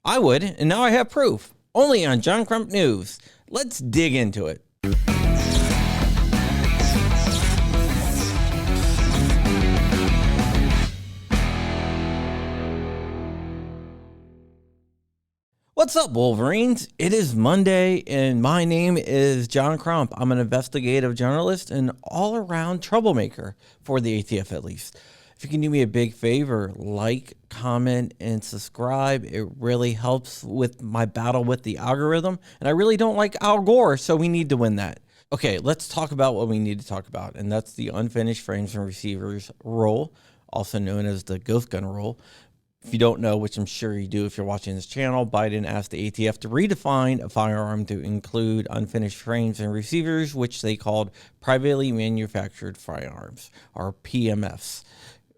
I would, and now I have proof. Only on John Crump News. Let's dig into it. What's up, Wolverines? It is Monday, and my name is John Crump. I'm an investigative journalist and all-around troublemaker for the ATF, at least. If you can do me a big favor, like, comment, and subscribe. It really helps with my battle with the algorithm, and I really don't like Al Gore, so we need to win that. Okay, let's talk about what we need to talk about, and that's the unfinished frames and receivers rule, also known as the ghost gun rule. If you don't know, which I'm sure you do if you're watching this channel, Biden asked the ATF to redefine a firearm to include unfinished frames and receivers, which they called privately manufactured firearms, or PMFs.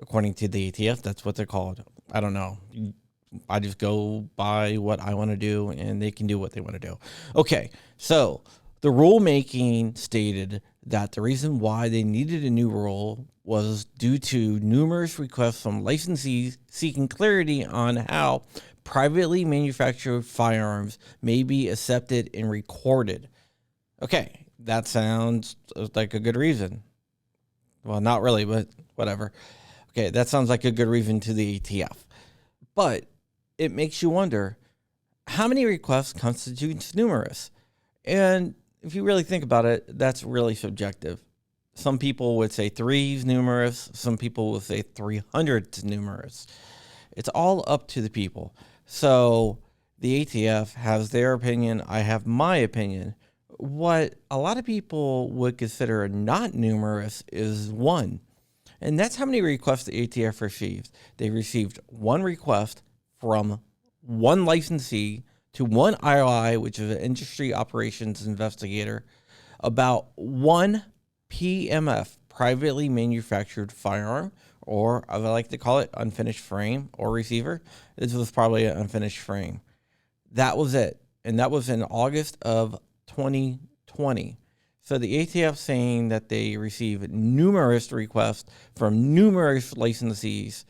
According to the ATF, that's what they're called. I don't know. I just go by what I want to do, and they can do what they want to do. Okay, so the rulemaking stated that the reason why they needed a new rule was due to numerous requests from licensees seeking clarity on how privately manufactured firearms may be accepted and recorded. Okay, that sounds like a good reason. Well, not really, but whatever. Okay, that sounds like a good reason to the ATF. But it makes you wonder, how many requests constitutes numerous? And if you really think about it, that's really subjective. Some people would say 3 is numerous. Some people would say 300 is numerous. It's all up to the people. So the ATF has their opinion. I have my opinion. What a lot of people would consider not numerous is 1. And that's how many requests the ATF received. They received 1 request from 1 licensee to 1 IOI, which is an industry operations investigator, about 1 PMF, privately manufactured firearm, or as I like to call it, unfinished frame or receiver. This was probably an unfinished frame. That was it. And that was in August of 2020. So the ATF saying that they received numerous requests from numerous licensees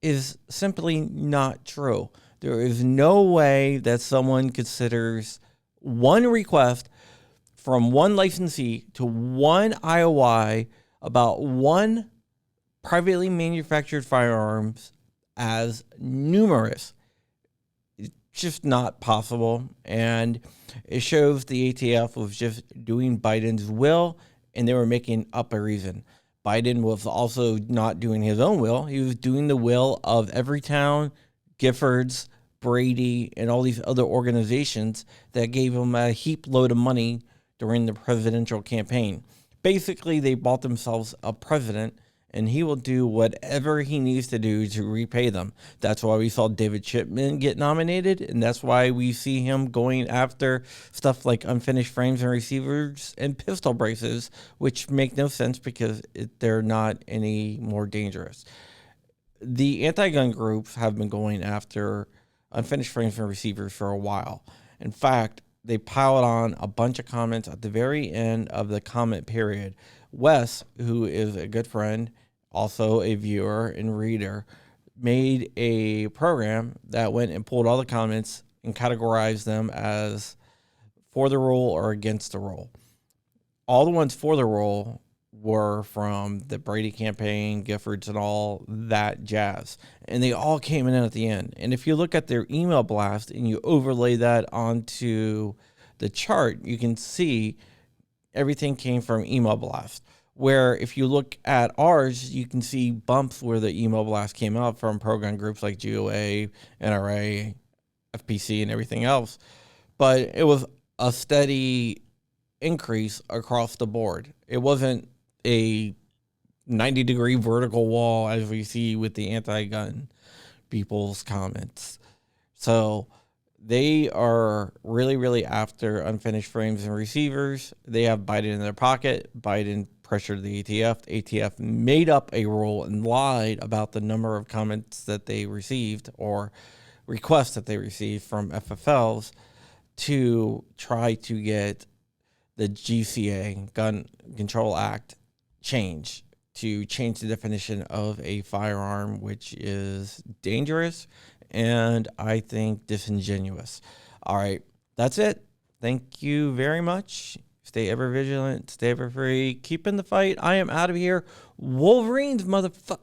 is simply not true. There is no way that someone considers 1 request from 1 licensee to 1 IOI about 1 privately manufactured firearms as numerous. It's just not possible. And it shows the ATF was just doing Biden's will, and they were making up a reason. Biden was also not doing his own will. He was doing the will of Everytown, Giffords, Brady, and all these other organizations that gave him a heap load of money during the presidential campaign. Basically, they bought themselves a president, and he will do whatever he needs to do to repay them. That's why we saw David Chipman get nominated, and that's why we see him going after stuff like unfinished frames and receivers and pistol braces, which make no sense because they're not any more dangerous. The anti-gun groups have been going after unfinished frames and receivers for a while. In fact, they piled on a bunch of comments at the very end of the comment period. Wes, who is a good friend, also a viewer and reader, made a program that went and pulled all the comments and categorized them as for the rule or against the rule. All the ones for the rule were from the Brady campaign, Giffords, and all that jazz. And they all came in at the end. And if you look at their email blast and you overlay that onto the chart, you can see everything came from email blast. Where if you look at ours, you can see bumps where the email blast came out from pro-gun groups like GOA, NRA, FPC, and everything else. But it was a steady increase across the board. It wasn't a 90-degree vertical wall as we see with the anti-gun people's comments. So they are really, really after unfinished frames and receivers. They have Biden in their pocket. Biden pressured the ATF. ATF made up a rule and lied about the number of comments that they received or requests that they received from FFLs to try to get the GCA, Gun Control Act, to change the definition of a firearm, which is dangerous and I think disingenuous. All right, that's it. Thank you very much. Stay ever vigilant, stay ever free, keep in the fight. I am out of here. Wolverines, motherfucker.